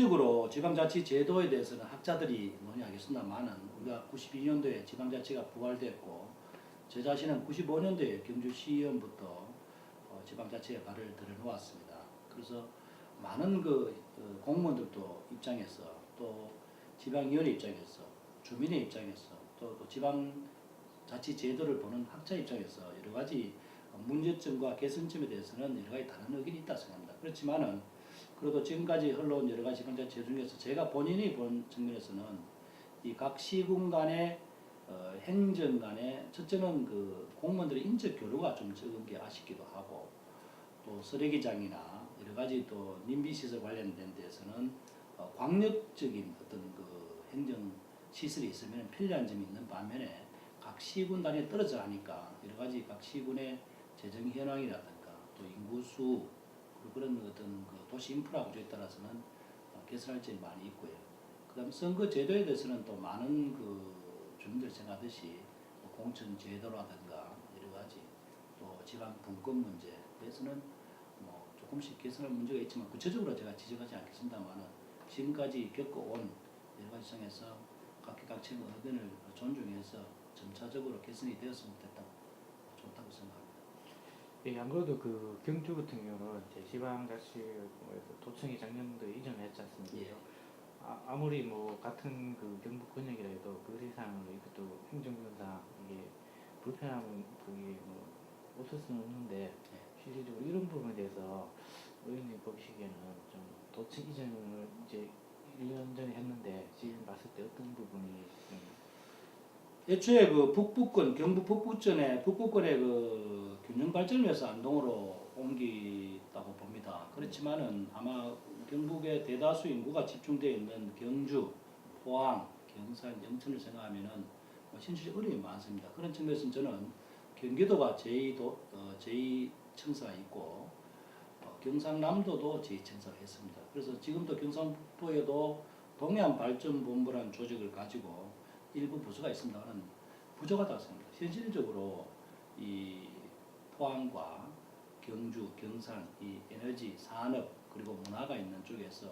실질적으로 지방자치 제도에 대해서는 학자들이 논의하겠습니다만은 우리가 92년도에 지방자치가 부활됐고 제 자신은 95년도에 경주시의원부터 지방자치에 발을 들여놓았습니다. 그래서 많은 공무원들도 입장에서 또 지방위원회 입장에서 주민의 입장에서 또 지방자치 제도를 보는 학자 입장에서 여러 가지 문제점과 개선점에 대해서는 여러 가지 다른 의견이 있다 생각합니다. 그렇지만은 그래도 지금까지 흘러온 여러 가지 지방자치 중에서 제가 본인이 본 측면에서는 이 각 시군 간의 행정 간의 첫째는 공무원들의 인적 교류가 좀 적은 게 아쉽기도 하고 또 쓰레기장이나 여러 가지 또 님비시설 관련된 데서는 광역적인 어떤 행정 시설이 있으면 편리한 점이 있는 반면에 각 시군 단위에 떨어져 하니까 여러 가지 각 시군의 재정 현황이라든가 또 인구수 그런 어떤 도시 인프라 구조에 따라서는 개선할 점이 많이 있고요. 그다음 선거 제도에 대해서는 또 많은 주민들 생각하듯이 공천 제도라든가 여러 가지 또 지방 분권 문제에 대해서는 조금씩 개선할 문제가 있지만 구체적으로 제가 지적하지 않겠습니다만은 지금까지 겪어온 여러 가지 상에서 각계각층의 의견을 존중해서 점차적으로 개선이 되었으면 좋다고 생각합니다. 예, 안 그래도 경주 같은 경우는 이제 지방자치에서 도청이 작년도 이전했지 않습니까? 예. 아무리 같은 경북 권역이라 해도 거리상으로 이것도 행정권상 이게 불편함은 그게 없을 수는 없는데 예. 실질적으로 이런 부분에 대해서 의원님 보시기에는 좀 도청 이전을 이제 1년 전에 했는데 지금 봤을 때 어떤 부분이 좀 애초에 북부권, 경북 북부권의 균형 발전을 위해서 안동으로 옮기다고 봅니다. 그렇지만은 아마 경북의 대다수 인구가 집중되어 있는 경주, 포항, 경산, 영천을 생각하면은 현실적 어려움이 많습니다. 그런 측면에서 저는 경기도가 제2청사가 있고 경상남도도 제2청사를 했습니다. 그래서 지금도 경상북도에도 동해안발전본부라는 조직을 가지고 일부 부서가 있습니다만 부족하다고 생각합니다. 현실적으로 이 포항과 경주, 경산, 이 에너지, 산업 그리고 문화가 있는 쪽에서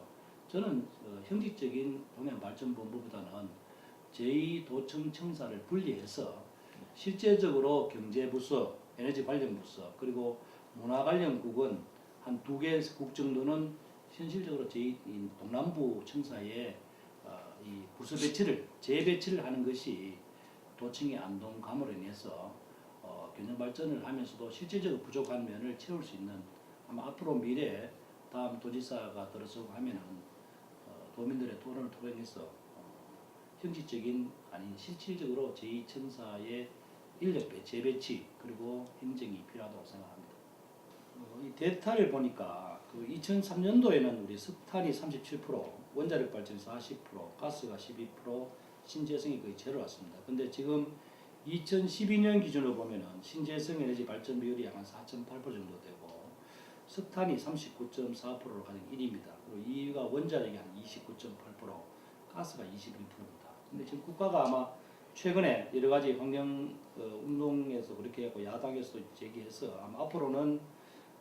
저는 형식적인 동해안발전본부보다는 제2도청청사를 분리해서 실제적으로 경제부서, 에너지 관련 부서 그리고 문화 관련 국은 한 2개 국 정도는 현실적으로 동남부 청사에 이 부서 배치를 재배치를 하는 것이 도청의 안동 감으로 인해서 균형 발전을 하면서도 실질적으로 부족한 면을 채울 수 있는 아마 앞으로 미래에 다음 도지사가 들어서고 하면은 도민들의 토론을 통해서 형식적인 아닌 실질적으로 제2청사의 인력 재배치 그리고 행정이 필요하다고 생각합니다. 이 데이터를 보니까 2003년도에는 우리 석탄이 37%, 원자력 발전이 40%, 가스가 12%, 신재생이 거의 제로였습니다. 근데 지금 2012년 기준으로 보면은 신재생 에너지 발전 비율이 한 4.8% 정도 되고 석탄이 39.4%로 가장 1위입니다. 그리고 2위가 원자력이 한 29.8%, 가스가 22%입니다. 근데 지금 국가가 아마 최근에 여러 가지 환경 운동에서 그렇게 하고 야당에서도 제기해서 아마 앞으로는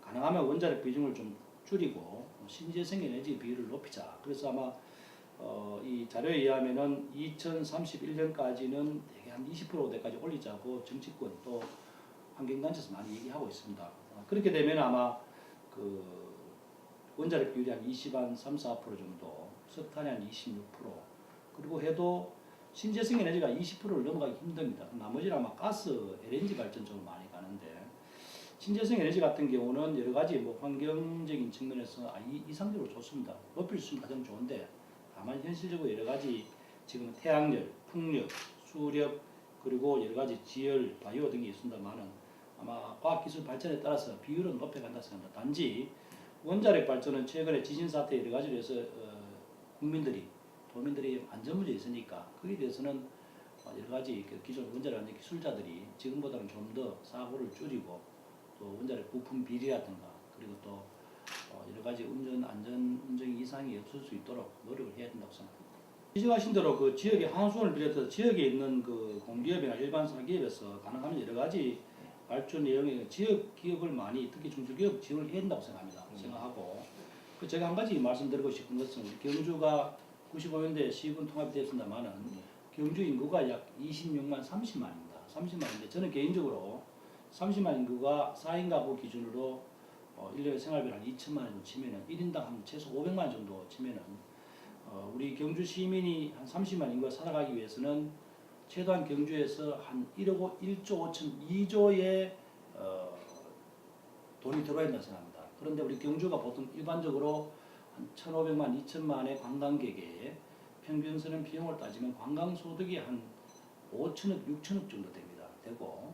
가능하면 원자력 비중을 좀 줄이고 신재생 에너지 비율을 높이자. 그래서 아마 이 자료에 의하면은 2031년까지는 대개 한 20%대까지 올리자고 정치권 또 환경단체에서 많이 얘기하고 있습니다. 그렇게 되면 아마 원자력 비율이 한 3, 4% 정도, 석탄이 한 26%, 그리고 해도 신재생 에너지가 20%를 넘어가기 힘듭니다. 나머지는 아마 가스, LNG 발전 쪽으로 많이 가는데 신재생 에너지 같은 경우는 여러 가지 환경적인 측면에서 이상적으로 좋습니다. 높일 수 있으면 가장 좋은데 다만 현실적으로 여러 가지 지금 태양열, 풍력, 수력 그리고 여러 가지 지열, 바이오 등이 있습니다만은 아마 과학기술 발전에 따라서 비율은 높여간다 생각합니다. 단지 원자력 발전은 최근에 지진 사태 여러 가지로 해서 도민들이 안전 문제 있으니까 거기에 대해서는 여러 가지 기존 원자력 기술자들이 지금보다는 좀 더 사고를 줄이고 또 원자력 부품 비리라든가 그리고 또 여러 가지 운전 이상이 없을 수 있도록 노력을 해야 된다고 생각합니다. 지적하신 대로 지역의 하수원을 비롯해서 지역에 있는 공기업이나 일반 사기업에서 가능하면 여러 가지 발전 내용의 지역 기업을 많이 특히 중소기업 지원을 해야 된다고 생각합니다. 생각하고 제가 한 가지 말씀드리고 싶은 것은 경주가 95년도에 시군 통합이 됐습니다만은 경주 인구가 약 26만 30만입니다. 30만인데 저는 개인적으로 30만 인구가 4인 가구 기준으로 1년에 생활비를 한 2천만 원 정도 치면은 1인당 한 최소 500만 원 정도 치면은 우리 경주 시민이 한 30만 인구가 살아가기 위해서는 최소한 경주에서 한 1억 1조 5천 2조의 돈이 들어야 된다고 생각합니다. 그런데 우리 경주가 보통 일반적으로 한 1,500만, 2천만의 관광객의 평균 비용을 따지면 관광 소득이 한 5천억, 6천억 정도 됩니다. 되고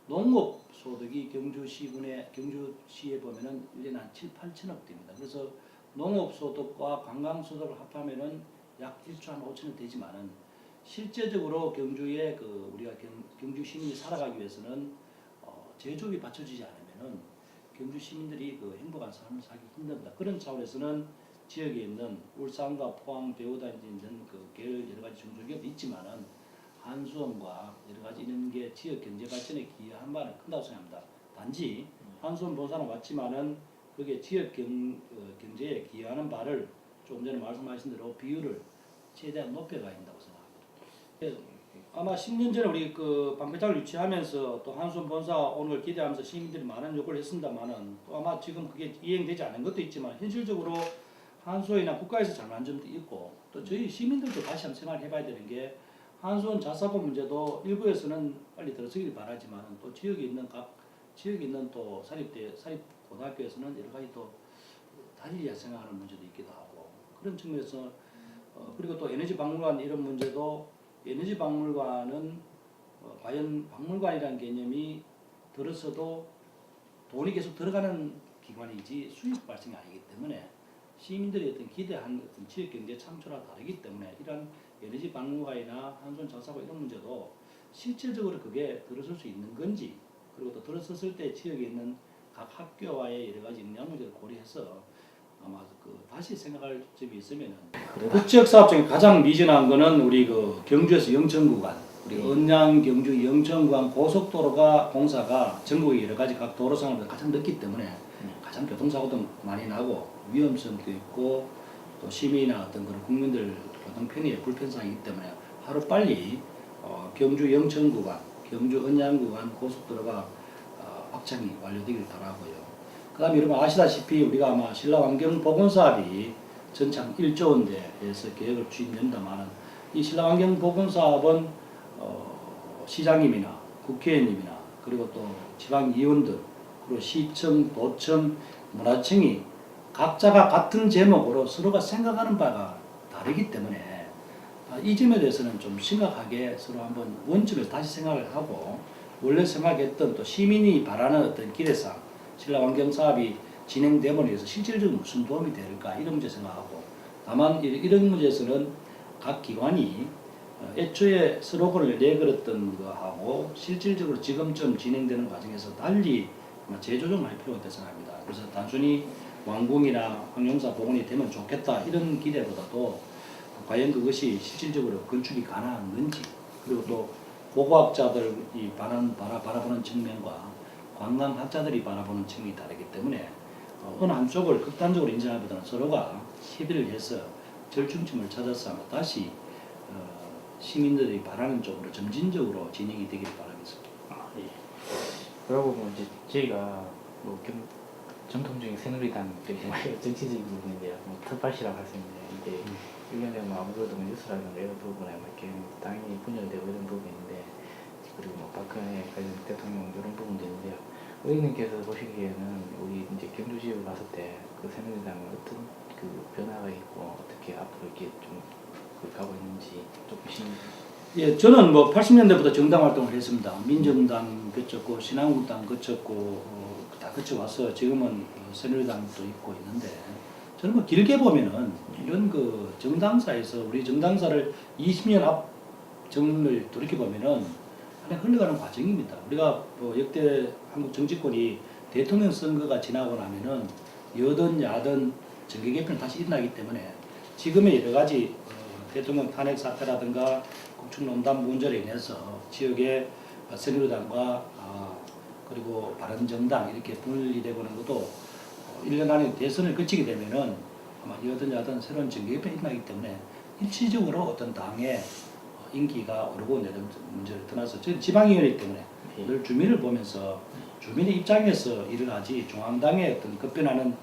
농업 소득이 경주시에 보면은 1년에 한 7, 8천억 됩니다. 그래서 농업 소득과 관광 소득을 합하면은 약 1조 한 5천억 되지만은 실제적으로 경주에 우리가 경주 시민이 살아가기 위해서는 제조업이 받쳐지지 않으면은 경주 시민들이 행복한 삶을 살기 힘듭니다. 그런 차원에서는 지역에 있는 울산과 포항, 대구다 있는 계열 여러 가지 중소기업이 있지만은 한수원과 여러 가지 이런 게 지역 경제 발전에 기여한 바는 큰다고 생각합니다. 단지 한수원 본사는 왔지만은 그게 지역 경제에 기여하는 바를 조금 전에 말씀하신 대로 비율을 최대한 높여가야 한다고 생각합니다. 아마 10년 전에 우리 방배장을 유치하면서 또 한수원 본사 오는 걸 기대하면서 시민들이 많은 요구를 했습니다만은 또 아마 지금 그게 이행되지 않은 것도 있지만 현실적으로 한수원이나 국가에서 잘못한 점도 있고 또 저희 시민들도 다시 한번 생각을 해봐야 되는 게 한수원 자사고 문제도 일부에서는 빨리 들어서기를 바라지만 또 지역에 있는 또 사립 고등학교에서는 여러 가지 또 달리 생각하는 문제도 있기도 하고 그런 측면에서 그리고 또 에너지 박물관 이런 문제도 에너지 박물관은 과연 박물관이라는 개념이 들어서도 돈이 계속 들어가는 기관이지 수익 발생이 아니기 때문에 시민들이 어떤 기대한 어떤 지역 경제 창출과 다르기 때문에 이런 에너지 박물관이나 한수원 자사고 이런 문제도 실질적으로 그게 들어설 수 있는 건지 그리고 또 들어섰을 때 지역에 있는 각 학교와의 여러 가지 영향 문제를 고려해서 아마 다시 생각할 점이 있으면은 국지역 사업 중에 가장 미진한 거는 우리 경주에서 영천구간 우리 언양 경주 영천구간 고속도로가 공사가 전국의 여러 가지 각 도로 상황보다 가장 늦기 때문에 가장 교통사고도 많이 나고 위험성도 있고 또 시민이나 어떤 그런 국민들 교통 편의에 불편사이기 때문에 하루 빨리 경주 영천구간, 경주 언양구간 고속도로가 확장이 완료되길 바라고요. 그다음에 여러분 아시다시피 우리가 아마 신라환경보건사업이 전체 1조 원대에서 계획을 추진된다마는 이 신라환경보건사업은 시장님이나 국회의원님이나 그리고 또 지방의원들 그리고 시청, 도청, 문화청이 각자가 같은 제목으로 서로가 생각하는 바가 다르기 때문에 이 점에 대해서는 좀 심각하게 서로 한번 원점에서 다시 생각을 하고 원래 생각했던 또 시민이 바라는 어떤 기대상 신라환경 사업이 진행됨으로 해서 실질적으로 무슨 도움이 될까 이런 문제 생각하고 다만 이런 문제에서는 각 기관이 애초에 슬로건을 내걸었던 거하고 실질적으로 지금쯤 진행되는 과정에서 달리 재조정을 할 필요가 있다고 생각합니다. 그래서 단순히 완공이나 황용사 복원이 되면 좋겠다 이런 기대보다도 과연 그것이 실질적으로 건축이 가능한 건지 그리고 또 고고학자들이 바라보는 측면과 관광학자들이 바라보는 측면이 다르기 때문에 어느 한쪽을 극단적으로 인정하기보다는 서로가 협의를 해서 절충점을 찾아서 다시 시민들이 바라는 쪽으로 점진적으로 진행이 되기를 바라겠습니다. 예. 그러고 이제 저희가 전통적인 새누리당 정치적인 부분인데요. 텃밭이라고 할 수 있는데 이제 1년에 아무래도 뉴스라든가 이런 부분에 이렇게 당이 분열되고 이런 부분인데 그리고 박근혜 관련 대통령 이런 부분도 있는데요. 의원님께서 보시기에는 우리 이제 경주 지역을 봤을 때 새누리당은 어떤 변화가 있고 어떻게 앞으로 이렇게 좀 가고 있는지 조금씩. 예, 저는 80년대부터 정당 활동을 했습니다. 민정당 거쳤고 신한국당 거쳤고 다 거쳐와서 지금은 새누리당도 있고 있는데 저는 길게 보면은 이런 정당사에서 우리 정당사를 20년 앞 정을 돌이켜 보면은 그냥 흘러가는 과정입니다. 우리가 역대 한국 정치권이 대통령 선거가 지나고 나면은 여든 야든 정계 개편이 다시 일어나기 때문에 지금의 여러 가지 대통령 탄핵 사태라든가 국정농단 문제로 인해서 지역의 새누리당과 그리고 바른정당 이렇게 분리되고 있는 것도 1년 안에 대선을 거치게 되면은 아마 여든 야든 새로운 정계협에 일어나기 때문에 일시적으로 어떤 당의 인기가 오르고 내리는 문제를 떠나서 저는 지방의원이기 때문에 예. 늘 주민을 보면서 주민의 입장에서 일을 하지 중앙당의 어떤 급변하는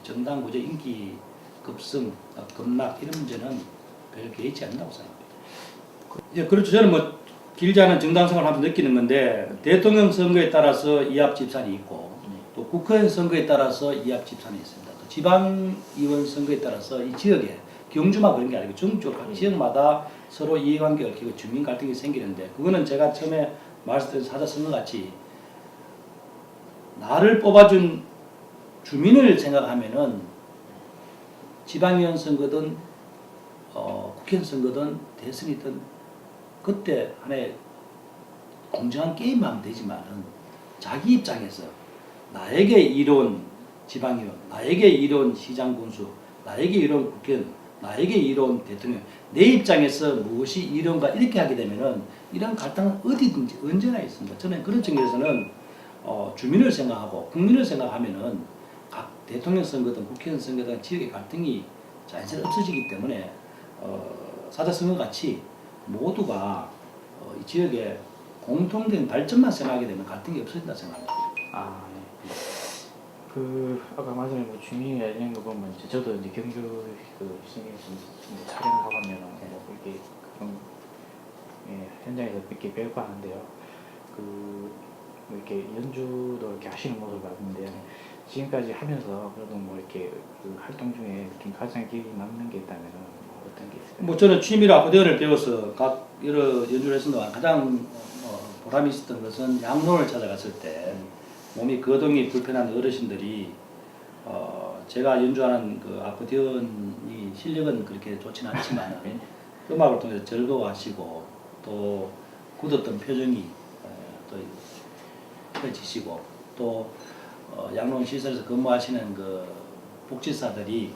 정당 구조 인기 급성, 급락 이런 문제는 별 개의치 않는다고 생각합니다. 예, 그렇죠. 저는 뭐 길지 않은 정당 생활을 하면서 느끼는 건데 대통령 선거에 따라서 이합 집산이 있고 또 국회의원 선거에 따라서 이합 집산이 있습니다. 또 지방의원 선거에 따라서 이 지역에 경주만 그런 게 아니고 전국적으로 각 지역마다 서로 이해관계가 얽히고 주민 갈등이 생기는데 그거는 제가 처음에 말씀드린 사자선거 같이 나를 뽑아준 주민을 생각하면은 지방의원 선거든 국회의원 선거든 대선이든 그때 하나의 공정한 게임만 하면 되지만은 자기 입장에서 나에게 이로운 지방의원, 나에게 이로운 시장 군수, 나에게 이로운 국회의원, 나에게 이로운 대통령, 내 입장에서 무엇이 이로운가 이렇게 하게 되면은 이런 갈등은 어디든지 언제나 있습니다. 저는 그런 측면에서는 주민을 생각하고 국민을 생각하면은 각 대통령 선거든 국회의원 선거든 지역의 갈등이 자연스레 없어지기 때문에 사자선거 같이 모두가 이 지역의 공통된 발전만 생각하게 되면 갈등이 없어진다 생각합니다. 아, 네. 그 아까 말씀에 뭐 주민이나 이런 거 보면 이제 저도 이제 경주 그 시청에서 뭐 촬영을 하고 하면 뭐 이렇게 그런 현장에서 이렇게 배우고 하는데요. 뭐 이렇게 연주도 이렇게 하시는 모습을 봤는데 지금까지 하면서 그래도 뭐 이렇게 그 활동 중에 좀 가장 기억에 남는 게 있다면 어떤 게 있을까요? 뭐 저는 취미로 아코디언을 배워서 각 여러 연주를 했습니다. 가장 보람이 있었던 것은 양론을 찾아갔을 때 몸이 거동이 불편한 어르신들이 제가 연주하는 그 아코디언이 실력은 그렇게 좋지는 않지만 음악을 통해서 즐거워하시고 또 굳었던 표정이 또 펴지시고 또 양론 시설에서 근무하시는 그 복지사들이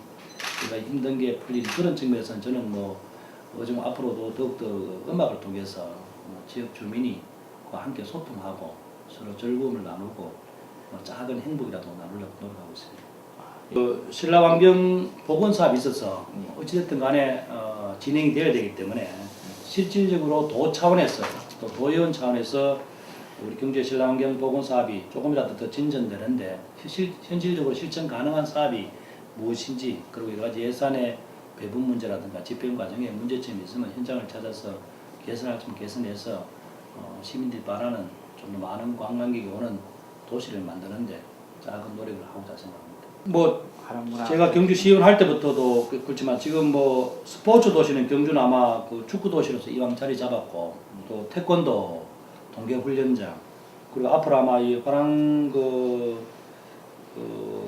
우리가 힘든 게 풀리는 그런 측면에서는 저는 뭐 좀 앞으로도 더욱더 음악을 통해서 지역 주민이 과 함께 소통하고 서로 즐거움을 나누고 작은 행복이라도 나누려고 노력하고 있습니다. 신라환경 복원 사업이 있어서 어찌됐든 간에 진행이 되어야 되기 때문에 실질적으로 도 차원에서 또 도의원 차원에서 우리 경주의 신라환경 복원 사업이 조금이라도 더 진전되는데 현실적으로 실천 가능한 사업이 무엇인지 그리고 여러 가지 예산의 배분 문제라든가 집행 과정에 문제점이 있으면 현장을 찾아서 개선할 좀 개선해서 시민들이 바라는 좀 더 많은 관광객이 오는 도시를 만드는데 작은 노력을 하고자 생각합니다. 뭐 제가 경주 시의원 할 때부터도 그렇지만 지금 뭐 스포츠 도시는 경주는 아마 그 축구 도시로서 이왕 자리 잡았고 또 태권도 동계 훈련장 그리고 앞으로 아마 이 화랑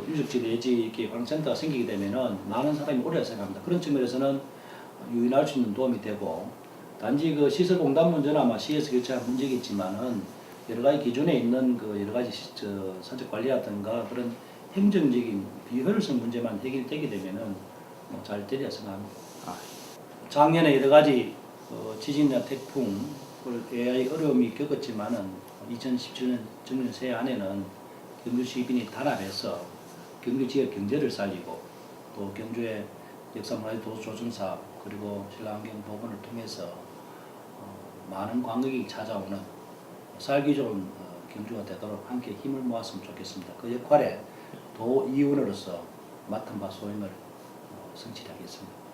유적지 내지 이렇게 관광센터가 생기게 되면은 많은 사람이 오리라 생각합니다. 그런 측면에서는 유인할 수 있는 도움이 되고 단지 그 시설 공단 문제는 아마 시에서 결정할 문제겠지만은 여러 가지 기존에 있는 그 여러 가지 사적 관리라든가 그런 행정적인 비효율성 문제만 해결되게 되면은 뭐 잘 되리라 생각합니다. 작년에 여러 가지 지진이나 태풍, AI 어려움이 겪었지만은 2017년 정년 새해 안에는 경주 시민이 단합해서 경주 지역 경제를 살리고 또 경주의 역사문화재 도서 조성 사업 그리고 신라환경 복원을 통해서 많은 관광객이 찾아오는 살기 좋은 경주가 되도록 함께 힘을 모았으면 좋겠습니다. 그 역할에 도의원으로서 맡은 바 소임을 성취하겠습니다.